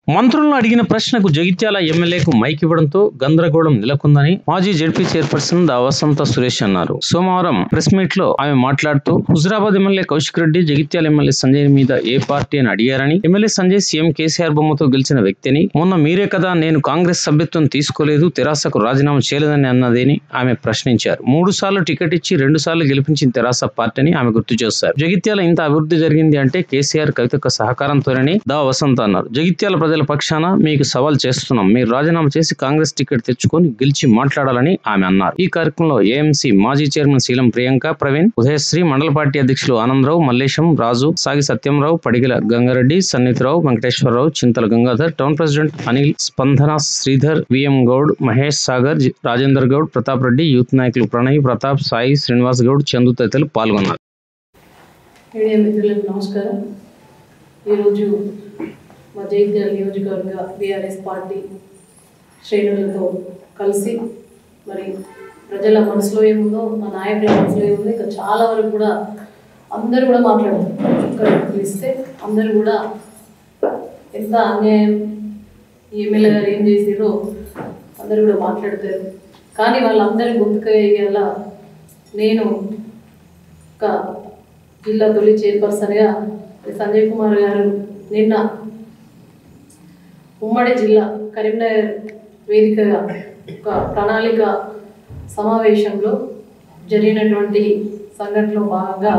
మంత్రులను అడిగిన ప్రశ్నకు జగిత్యాల ఎమ్మెల్యేకు మైక్ ఇవ్వడంతో గందరగోళం నెలకొందని మాజీ జెడ్పీ చైర్పర్సన్ దా వసంత సురేష్ అన్నారు. సోమవారం ప్రెస్ మీట్ లో ఆమె మాట్లాడుతూ హుజురాబాద్ ఎమ్మెల్యే కౌశిక్ రెడ్డి జగిత్యాల ఎమ్మెల్యే సంజయ్ మీద ఏ పార్టీ అని అడిగారని, ఎమ్మెల్యే సంజయ్ సీఎం కేసీఆర్ బొమ్మతో గెలిచిన వ్యక్తిని, మొన్న మీరే కదా నేను కాంగ్రెస్ సభ్యత్వం తీసుకోలేదు, తెరాసకు రాజీనామా చేయలేదని అన్నదేని ఆమె ప్రశ్నించారు. 3 సార్లు టికెట్ ఇచ్చి 2 సార్లు గెలిపించిన తెరాస పార్టీని ఆమె గుర్తు చేశారు. జగిత్యాల ఇంత అభివృద్ధి జరిగింది అంటే కేసీఆర్ కవితక్క సహకారంతోనని దా వసంత అన్నారు. జగిత్యాల ప్రజల పక్షాన మీకు సవాల్ చేస్తున్నాం, మీరు రాజీనామా చేసి కాంగ్రెస్ టికెట్ తెచ్చుకొని గెలిచి మాట్లాడాలని ఆమె అన్నారు. ఈ కార్యక్రమంలో ఏఎంసీ మాజీ చైర్మన్ శీలం ప్రియాంక, ప్రవీణ్, ఉదయశ్రీ, మండల పార్టీ అధ్యక్షులు ఆనందరావు, మల్లేశం, రాజు, సాగి సత్యంరావు, పడిగిల గంగారెడ్డి, సన్నిధిరావు, వెంకటేశ్వరరావు, చింతల గంగాధర్, టౌన్ ప్రెసిడెంట్ అనిల్, స్పందన శ్రీధర్, విఎం గౌడ్, మహేష్ సాగర్, రాజేందర్ గౌడ్, ప్రతాప్ రెడ్డి, యూత్ నాయకులు ప్రణయ్, ప్రతాప్, సాయి, శ్రీనివాస్ గౌడ్, చందు తదితరులు పాల్గొన్నారు. మీడియా మిత్రులకు నమస్కారం. ఈరోజు మా జగిత్యాల నియోజకవర్గ బీఆర్ఎస్ పార్టీ శ్రేణులతో కలిసి మరి ప్రజల మనసులో ఏముందో, మా నాయకుల మనసులో ఏముందో, ఇంకా చాలా వరకు కూడా అందరూ కూడా మాట్లాడుతారు. ఇక్కడ తెలిస్తే అందరూ కూడా ఎంత అన్యాయం, ఈ ఎమ్మెల్యే గారు ఏం చేసారో అందరూ కూడా మాట్లాడతారు. కానీ వాళ్ళందరి గొంతుకయ్యేలా నేను ఒక జిల్లా తొలి చైర్పర్సన్గా సంజయ్ కుమార్ గారు నిన్న ఉమ్మడి జిల్లా కరీంనగర్ వేదికగా ఒక ప్రణాళిక సమావేశంలో జరిగినటువంటి సంఘటనలో భాగంగా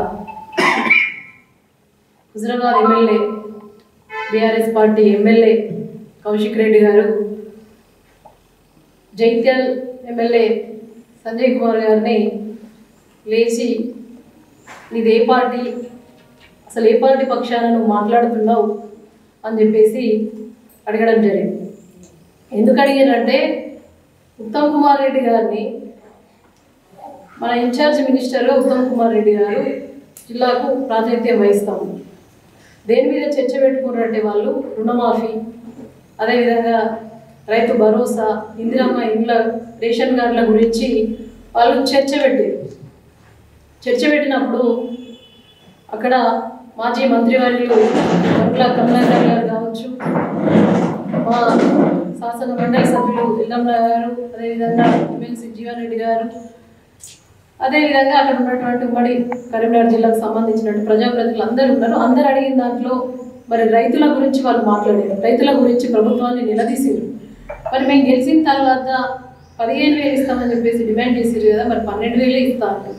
Huzurabad MLA BRS party MLA Kaushik Reddy గారు జగిత్యాల ఎమ్మెల్యే సంజయ్ కుమార్ గారిని లేచి నీది ఏ పార్టీ, అసలు ఏ పార్టీ పక్షాన నువ్వు మాట్లాడుతున్నావు అని చెప్పేసి అడగడం జరిగింది. ఎందుకు అడిగారంటే ఉత్తమ్ కుమార్ రెడ్డి గారిని, మన ఇన్ఛార్జ్ మినిస్టర్ ఉత్తమ్ కుమార్ రెడ్డి గారు జిల్లాకు ప్రాతినిధ్యం వహిస్తాము. దేని మీద చర్చ పెట్టుకున్నారంటే వాళ్ళు రుణమాఫీ, అదేవిధంగా రైతు భరోసా, ఇందిరమ్మ ఇండ్ల రేషన్ కార్డుల గురించి వాళ్ళు చర్చ పెట్టినప్పుడు అక్కడ మాజీ మంత్రివర్యులు గంగుల కమలాకర్ గారు కావచ్చు, మా శాసన మండలి సభ్యులు ఎల్లమ్మ గారు, అదేవిధంగా ఎమ్మెల్సీ జీవన్ రెడ్డి గారు, అదేవిధంగా అక్కడ ఉన్నటువంటి ఉమ్మడి కరీంనగర్ జిల్లాకు సంబంధించినటువంటి ప్రజాప్రతినిధులు అందరూ ఉన్నారు. అందరు అడిగిన దాంట్లో మరి రైతుల గురించి వాళ్ళు మాట్లాడారు. రైతుల గురించి ప్రభుత్వాన్ని నిలదీసారు. మరి మేము గెలిచిన తర్వాత 15,000 ఇస్తామని చెప్పేసి డిమాండ్ చేసారు కదా, మరి 12,000 ఇస్తా అంటారు.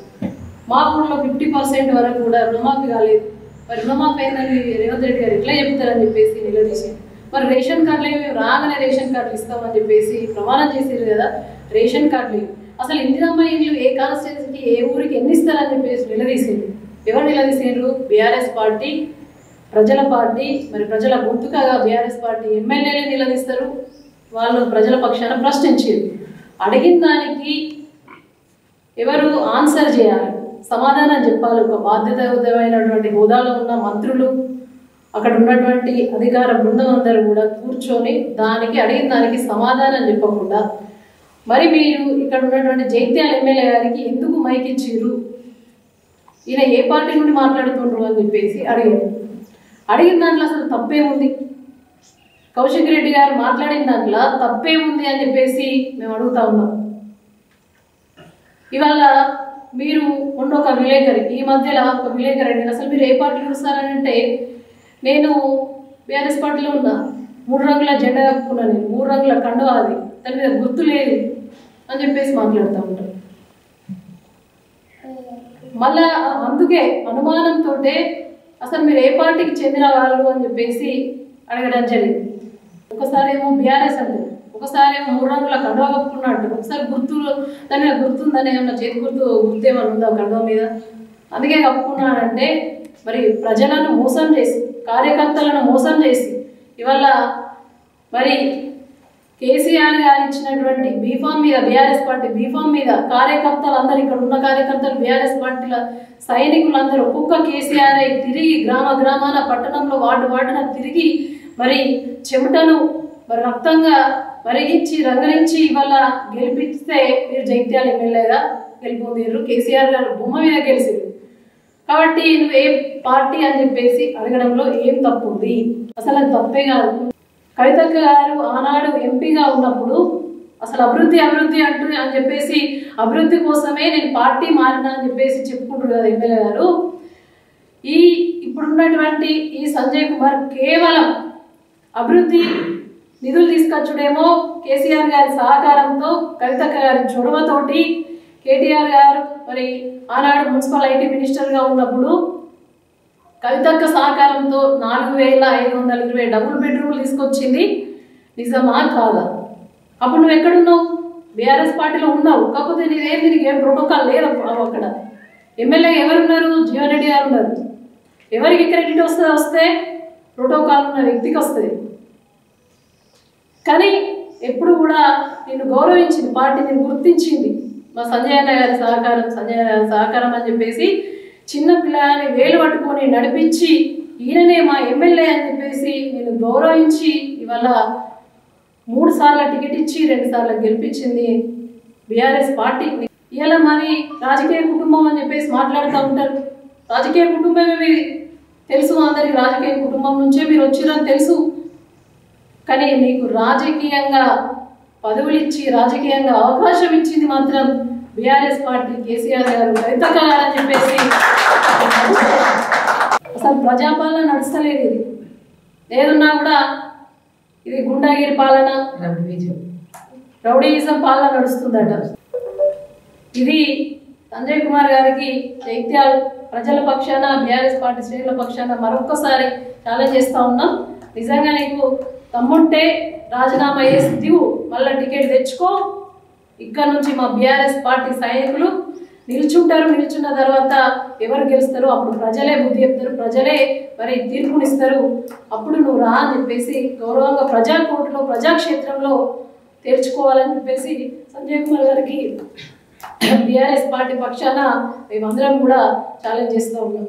మా ఊళ్ళో 50% వరకు కూడా రుణమాఫీ కాలేదు. మరి రుణమాఫీ అయిందని రేవంత్ రెడ్డి గారు ఎట్లా చెప్తారని చెప్పేసి నిలదీశారు. మరి రేషన్ కార్డులు ఏమి రాగానే రేషన్ కార్డులు ఇస్తామని చెప్పేసి ప్రమాణం చేశారు కదా, రేషన్ కార్డులు అసలు ఇందిరమ్మ ఇల్లు ఏ కాన్స్టిట్యున్సీకి ఏ ఊరికి ఎన్ని ఇస్తారని చెప్పేసి నిలదీశారు. ఎవరు నిలదీశారు? బీఆర్ఎస్ పార్టీ, ప్రజల పార్టీ. మరి ప్రజల గొంతుకగా బీఆర్ఎస్ పార్టీ ఎమ్మెల్యేలు నిలదీస్తారు. వాళ్ళు ప్రజల పక్షాన ప్రశ్నించారు. అడిగిన దానికి ఎవరు ఆన్సర్ చేయాలి, సమాధానం చెప్పాలి. ఒక బాధ్యతాయుతమైనటువంటి హోదాలో ఉన్న మంత్రులు, అక్కడ ఉన్నటువంటి అధికార బృందం అందరూ కూడా కూర్చొని దానికి అడిగిన దానికి సమాధానం చెప్పకుండా మరి మీరు ఇక్కడ ఉన్నటువంటి జగిత్యాల ఎమ్మెల్యే గారికి ఎందుకు మైక్ ఇచ్చిర్రు, ఈయన ఏ పార్టీ నుండి మాట్లాడుతుండ్రు అని చెప్పేసి అడిగిన దాంట్లో అసలు తప్పేముంది? కౌశిక్ రెడ్డి గారు మాట్లాడిన దాంట్లో తప్పేముంది అని చెప్పేసి మేము అడుగుతా ఉన్నాం. ఇవాళ మీరు ఉన్న ఒక విలేకరి, ఈ మధ్యలో ఒక విలేకరి అండి, అసలు మీరు ఏ పార్టీలో వస్తారని అంటే నేను బీఆర్ఎస్ పార్టీలో ఉన్నా, 3 రంగుల జెండా కప్పుకున్నా, నేను 3 రంగుల కండువా, అది దాని మీద గుర్తు లేదు అని చెప్పేసి మాట్లాడుతూ ఉంటారు. మళ్ళా అందుకే అనుమానంతో అసలు మీరు ఏ పార్టీకి చెందిన వాళ్ళు అని చెప్పేసి అడగడం జరిగింది. ఒకసారి ఏమో బీఆర్ఎస్ అంటారు, ఒకసారి ఏమో 3 రంగుల కండువా కప్పుకున్నా అంటారు, ఒకసారి గుర్తు దాని మీద గుర్తుందని ఏమన్నా చేతి గుర్తు ఏమన్నా ఉందా కండువా మీద, అందుకే కప్పుకున్నాడంటే మరి ప్రజలను మోసం చేసి, కార్యకర్తలను మోసం చేసి ఇవాళ మరి కేసీఆర్ గారు ఇచ్చినటువంటి బీఫామ్ మీద, బీఆర్ఎస్ పార్టీ బీఫామ్ మీద కార్యకర్తలు అందరూ, ఇక్కడ ఉన్న కార్యకర్తలు, బీఆర్ఎస్ పార్టీల సైనికులందరూ ఒక్కొక్క కేసీఆర్ అయి తిరిగి గ్రామాన పట్టణంలో వార్డున తిరిగి మరి చెమటను మరి రక్తంగా మరిగించి రంగరించి ఇవాళ గెలిపిస్తే మీరు జగిత్యాల ఎమ్మెల్యేగా గెలిపొందారు. కేసీఆర్ గారు బొమ్మ మీద గెలిచారు. కాబట్టి నువ్వు ఏ పార్టీ అని చెప్పేసి అడగడంలో ఏం తప్పు ఉంది? అసలు అది తప్పే కాదు. కవితక్క గారు ఆనాడు ఎంపీగా ఉన్నప్పుడు అసలు అభివృద్ధి అని చెప్పేసి అభివృద్ధి కోసమే నేను పార్టీ మారినా అని చెప్పేసి చెప్పుకుంటారు కదా ఎమ్మెల్యే గారు. ఇప్పుడున్నటువంటి ఈ సంజయ్ కుమార్ కేవలం అభివృద్ధి నిధులు తీసుకొచ్చుడేమో కేసీఆర్ గారి సహకారంతో, కవితక్క గారి చొరవతోటి, కేటీఆర్ గారు మరి ఆనాడు మున్సిపల్ ఐటీ మినిస్టర్గా ఉన్నప్పుడు కవితక్క సహకారంతో 4520 డబుల్ బెడ్రూమ్లు తీసుకొచ్చింది. నిజమా కాదా? అప్పుడు నువ్వు ఎక్కడున్నావు? బీఆర్ఎస్ పార్టీలో ఉన్నావు. కాకపోతే నీకు ఏం ప్రోటోకాల్ లేదు. అక్కడ ఎమ్మెల్యే ఎవరున్నారు? జీవన్ రెడ్డి గారు ఉన్నారు. ఎవరికి క్రెడిట్ వస్తే ప్రోటోకాల్ ఉన్న వ్యక్తికి వస్తుంది. కానీ ఎప్పుడు కూడా నేను గౌరవించింది పార్టీ, నేను గుర్తించింది. మా సంజయ్ అన్న గారి సహకారం అని చెప్పేసి చిన్న పిల్లని వేలు పట్టుకొని నడిపించి ఈయననే మా ఎమ్మెల్యే అని చెప్పేసి నేను గౌరవించి ఇవాళ 3 సార్లు టికెట్ ఇచ్చి 2 సార్లు గెలిపించింది బీఆర్ఎస్ పార్టీ. ఇవాళ మరి రాజకీయ కుటుంబం అని చెప్పేసి మాట్లాడుతూ ఉంటారు. రాజకీయ కుటుంబమే మీది తెలుసు, అందరికి రాజకీయ కుటుంబం నుంచే మీరు వచ్చిరని తెలుసు. కానీ నీకు రాజకీయంగా పదవులు ఇచ్చి రాజకీయంగా అవకాశం ఇచ్చింది మాత్రం బీఆర్ఎస్ పార్టీ, కేసీఆర్ గారు, కవితక్క గారు అని చెప్పేసి అసలు ప్రజాపాలన నడుస్తలేదు. ఇది ఏదున్నా కూడా ఇది గుండాగిరి పాలన, రౌడీయిజం పాలన నడుస్తుందట. ఇది సంజయ్ కుమార్ గారికి జైత్యాల్ ప్రజల పక్షాన, బీఆర్ఎస్ పార్టీ శ్రేణుల పక్షాన మరొక్కసారి ఛాలెంజ్ చేస్తూ ఉన్నాం. నిజంగా నీకు తమ్ముంటే రాజీనామా చేసి దివు, మళ్ళీ టికెట్ తెచ్చుకో. ఇక్కడ నుంచి మా బీఆర్ఎస్ పార్టీ సైనికులు నిల్చుంటారు. నిల్చున్న తర్వాత ఎవరు గెలుస్తారో అప్పుడు ప్రజలే బుద్ధి చెప్తారు, ప్రజలే మరి తీర్పునిస్తారు. అప్పుడు నువ్వు రా అని చెప్పేసి గౌరవంగా ప్రజాకోర్టులో, ప్రజాక్షేత్రంలో తేల్చుకోవాలని చెప్పేసి సంజయ్ కుమార్ గారికి బీఆర్ఎస్ పార్టీ పక్షాన మేమందరం కూడా ఛాలెంజ్ చేస్తూ ఉన్నాం.